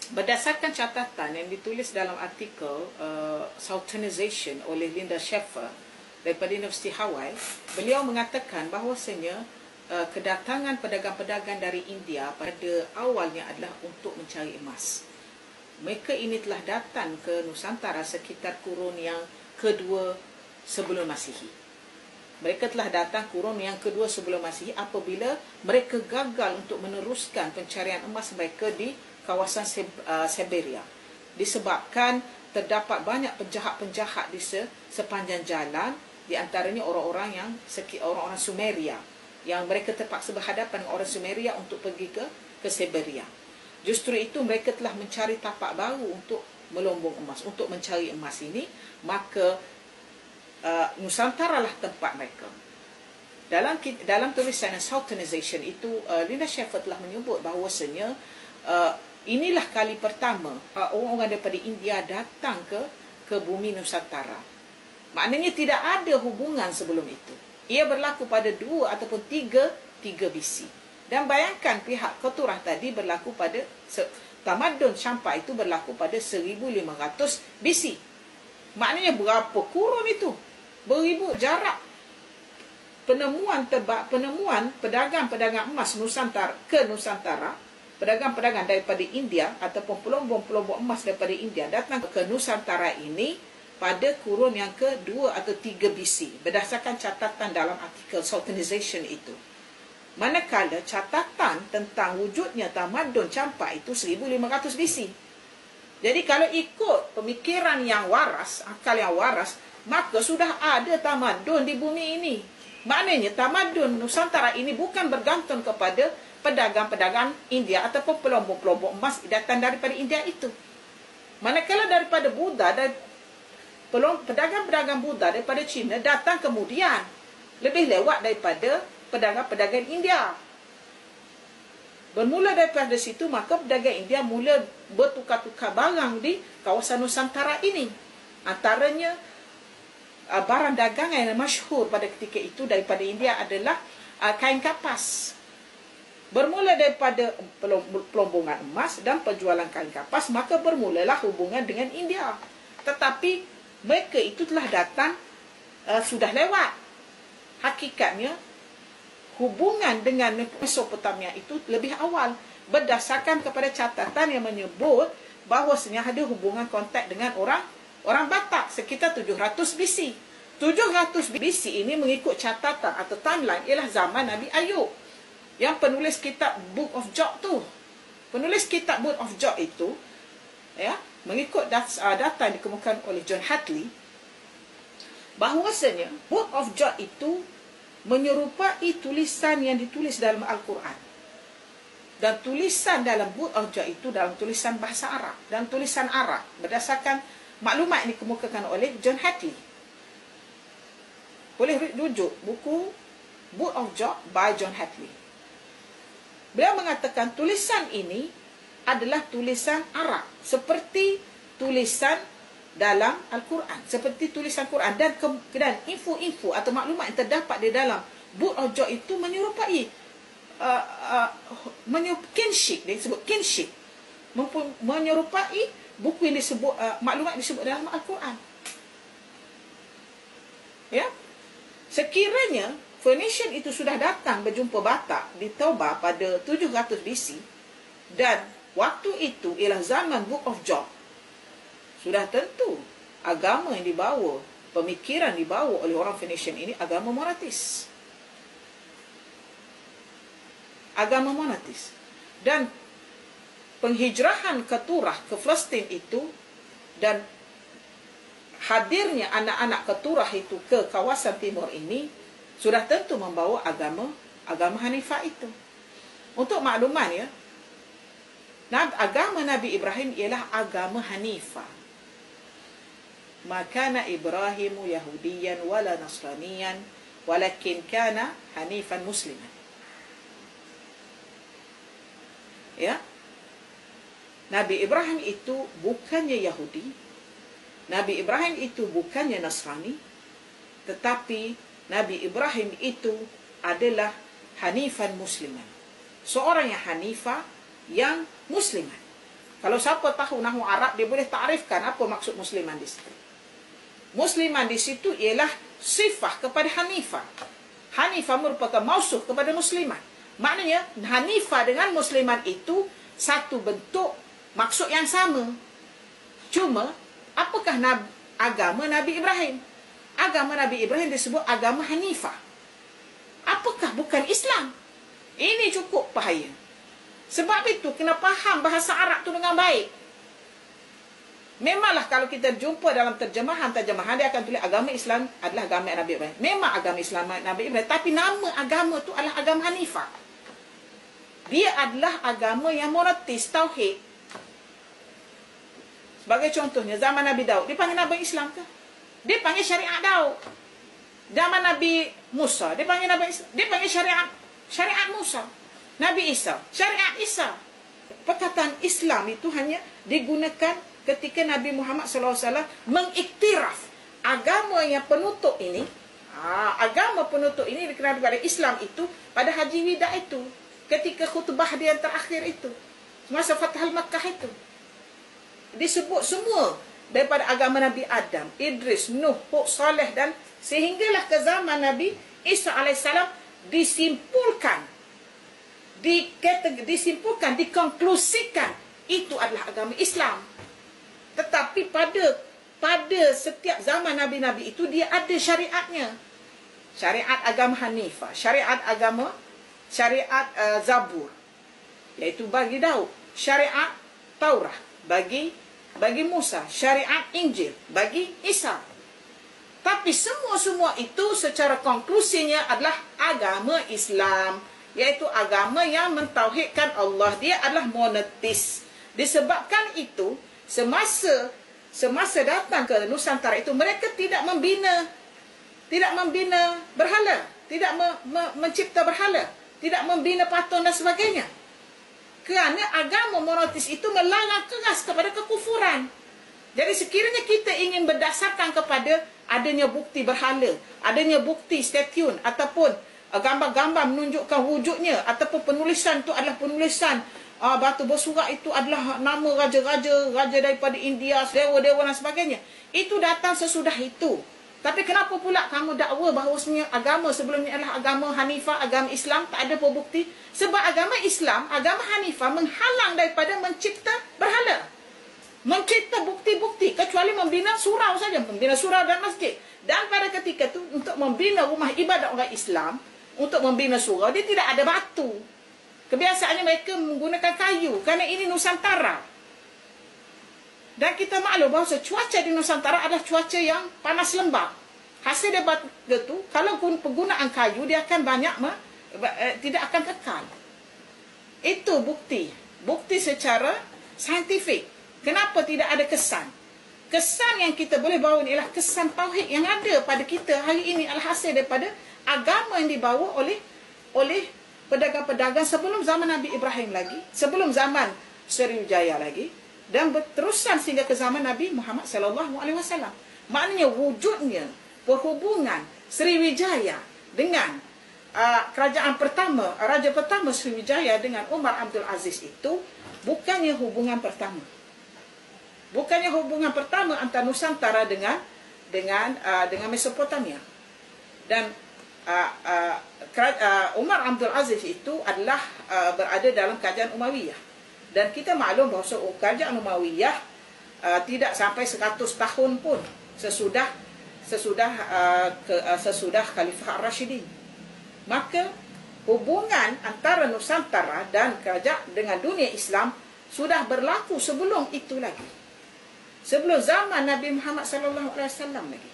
Berdasarkan catatan yang ditulis dalam artikel Sultanization oleh Linda Schaefer daripada Universiti Hawaii, beliau mengatakan bahawasanya kedatangan pedagang-pedagang dari India pada awalnya adalah untuk mencari emas. Mereka ini telah datang ke Nusantara sekitar kurun yang kedua sebelum Masihi. Mereka telah datang kurun yang kedua sebelum Masihi apabila mereka gagal untuk meneruskan pencarian emas mereka di kawasan Siberia. Disebabkan terdapat banyak penjahat-penjahat di sepanjang jalan, di antaranya orang-orang Sumeria, yang mereka terpaksa berhadapan dengan orang Sumeria untuk pergi ke Siberia. Justru itu mereka telah mencari tapak baru untuk melombong emas, untuk mencari emas ini, maka Nusantara lah tempat mereka. Dalam tulisan Sultanization itu, Linda Schaefer telah menyebut bahawasanya inilah kali pertama orang-orang daripada India datang ke bumi Nusantara. Maknanya tidak ada hubungan sebelum itu. Ia berlaku pada 2 ataupun 3 BC. Dan bayangkan pihak Keturah tadi berlaku pada tamadun Champa itu berlaku pada 1500 BC. Maknanya berapa kurun itu? Beribu jarak penemuan pedagang-pedagang emas Nusantara ke Nusantara, pedagang-pedagang daripada India ataupun pelombong-pelombong emas daripada India datang ke Nusantara ini pada kurun yang ke-2 atau 3 BC berdasarkan catatan dalam artikel Sultanization itu. Manakala catatan tentang wujudnya tamadun Champa itu 1500 BC. Jadi kalau ikut pemikiran yang waras, akal yang waras, maka sudah ada tamadun di bumi ini. Maknanya tamadun Nusantara ini bukan bergantung kepada pedagang-pedagang India ataupun pelombong-pelombong emas datang daripada India itu. Manakala daripada Buddha, pedagang-pedagang Buddha daripada China datang kemudian, lebih lewat daripada pedagang-pedagang India. Bermula daripada situ, maka pedagang India mula bertukar-tukar barang di kawasan Nusantara ini. Antaranya barang dagangan yang masyhur pada ketika itu daripada India adalah kain kapas. Bermula daripada pelombongan emas dan penjualan kain kapas, maka bermulalah hubungan dengan India. Tetapi mereka itu telah datang sudah lewat. Hakikatnya hubungan dengan Mesopotamia itu lebih awal, berdasarkan kepada catatan yang menyebut bahawasanya ada hubungan kontak dengan orang Batak sekitar 700 BC. 700 BC ini mengikut catatan atau timeline ialah zaman Nabi Ayub. Yang penulis kitab Book of Job tu. Penulis kitab Book of Job itu, ya, mengikut data yang dikemukakan oleh John Hadley, bahawasanya Book of Job itu menyerupai tulisan yang ditulis dalam Al-Quran. Dan tulisan dalam Book of Job itu dalam tulisan bahasa Arab dan tulisan Arab berdasarkan maklumat yang dikemukakan oleh John Hadley. Boleh rujuk buku Book of Job by John Hadley. Beliau mengatakan tulisan ini adalah tulisan Arab seperti tulisan dalam Al-Quran, seperti tulisan Quran, dan info-info atau maklumat yang terdapat di dalam Book of Job itu menyerupai kinship, dia disebut kinship, menyerupai buku yang disebut maklumat yang disebut dalam Al-Quran. Ya, sekiranya Phoenician itu sudah datang berjumpa Batak di Toba pada 700 BC dan waktu itu ialah zaman Book of Job, sudah tentu agama yang dibawa, pemikiran dibawa oleh orang Phoenician ini agama monoteis. Agama monoteis. Dan penghijrahan Keturah ke Palestin itu dan hadirnya anak-anak Keturah itu ke kawasan timur ini sudah tentu membawa agama Hanifah itu. Untuk makluman ya, agama Nabi Ibrahim ialah agama Hanifah. Makana Ibrahimu Yahudiyan wala Nasraniyan walakin kana Hanifan Musliman. Ya, Nabi Ibrahim itu bukannya Yahudi, Nabi Ibrahim itu bukannya Nasrani, tetapi Nabi Ibrahim itu adalah Hanifan Musliman. Seorang yang Hanifah, yang Musliman. Kalau siapa tahu nahwu Arab, dia boleh takrifkan apa maksud musliman di situ. Musliman di situ ialah sifah kepada Hanifah. Hanifah merupakan mausuh kepada musliman. Maknanya Hanifah dengan musliman itu satu bentuk maksud yang sama. Cuma apakah agama Nabi Ibrahim? Agama Nabi Ibrahim disebut agama Hanifah. Apakah bukan Islam? Ini cukup bahaya. Sebab itu kena faham bahasa Arab tu dengan baik. Memanglah kalau kita jumpa dalam terjemahan dia akan tulis agama Islam adalah agama Nabi Ibrahim. Memang agama Islam Nabi Ibrahim, tapi nama agama tu adalah agama Hanifah. Dia adalah agama yang monoteis, tauhid. Sebagai contohnya, zaman Nabi Daud, dia panggil Nabi Islam ke? Dia panggil syariat Daud. Zaman Nabi Musa, dia panggil syariat Musa. Nabi Isa, syariat Isa. Perkataan Islam itu hanya digunakan ketika Nabi Muhammad SAW mengiktiraf agama yang penutup ini. Agama penutup ini dikenal kepada Islam itu pada Haji Wida itu. Ketika khutbah dia yang terakhir itu. Masa Fathul Makkah itu. Disebut semua daripada agama Nabi Adam, Idris, Nuh, Hud, Saleh dan sehinggalah ke zaman Nabi Isa AS dikonklusikan itu adalah agama Islam. Tetapi pada setiap zaman Nabi-Nabi itu dia ada syariatnya. Syariat agama Hanifah, syariat Zabur, iaitu bagi Daud, syariat Taurah bagi Musa, syariat Injil bagi Isa. Tapi semua itu secara konklusinya adalah agama Islam, iaitu agama yang mentauhidkan Allah. Dia adalah monoteis. Disebabkan itu, semasa datang ke Nusantara itu, mereka tidak membina berhala, tidak mencipta berhala, tidak membina patung dan sebagainya. Kerana agama monoteis itu melarang keras kepada kekufuran. Jadi sekiranya kita ingin berdasarkan kepada adanya bukti berhala, adanya bukti statue ataupun gambar-gambar menunjukkan wujudnya, ataupun penulisan itu adalah penulisan batu bersurat itu adalah nama raja-raja daripada India, dewa-dewa dan sebagainya, itu datang sesudah itu. Tapi kenapa pula kamu dakwa bahawasanya agama sebelumnya adalah agama Hanifah, agama Islam? Tak ada bukti. Sebab agama Islam, agama Hanifah menghalang daripada mencipta berhala, mencipta bukti-bukti, kecuali membina surau saja, membina surau dan masjid. Dan pada ketika itu, untuk membina rumah ibadat orang Islam, untuk membina surau, dia tidak ada batu. Kebiasaannya mereka menggunakan kayu, kerana ini Nusantara. Dan kita maklum bahawa cuaca di Nusantara adalah cuaca yang panas lembab. Hasil daripada itu, kalau penggunaan kayu, dia akan tidak akan kekal. Itu bukti. Bukti secara saintifik. Kenapa tidak ada kesan? Kesan yang kita boleh bawa ni ialah kesan tauhid yang ada pada kita hari ini adalah hasil daripada agama yang dibawa oleh pedagang-pedagang sebelum zaman Nabi Ibrahim lagi, sebelum zaman Sriwijaya lagi, dan berterusan sehingga ke zaman Nabi Muhammad SAW. Maknanya wujudnya perhubungan Sriwijaya dengan kerajaan pertama, raja pertama Sriwijaya dengan Umar Abdul Aziz itu bukannya hubungan pertama. Bukannya hubungan pertama antara Nusantara dengan Mesopotamia. Dan Umar Abdul Aziz itu adalah berada dalam kerajaan Umayyah. Dan kita maklum bahawa kerajaan Umayyah tidak sampai 100 tahun pun sesudah Khalifah Ar-Rashidin. Maka hubungan antara Nusantara dan kerajaan dengan dunia Islam sudah berlaku sebelum itu lagi. Sebelum zaman Nabi Muhammad SAW lagi.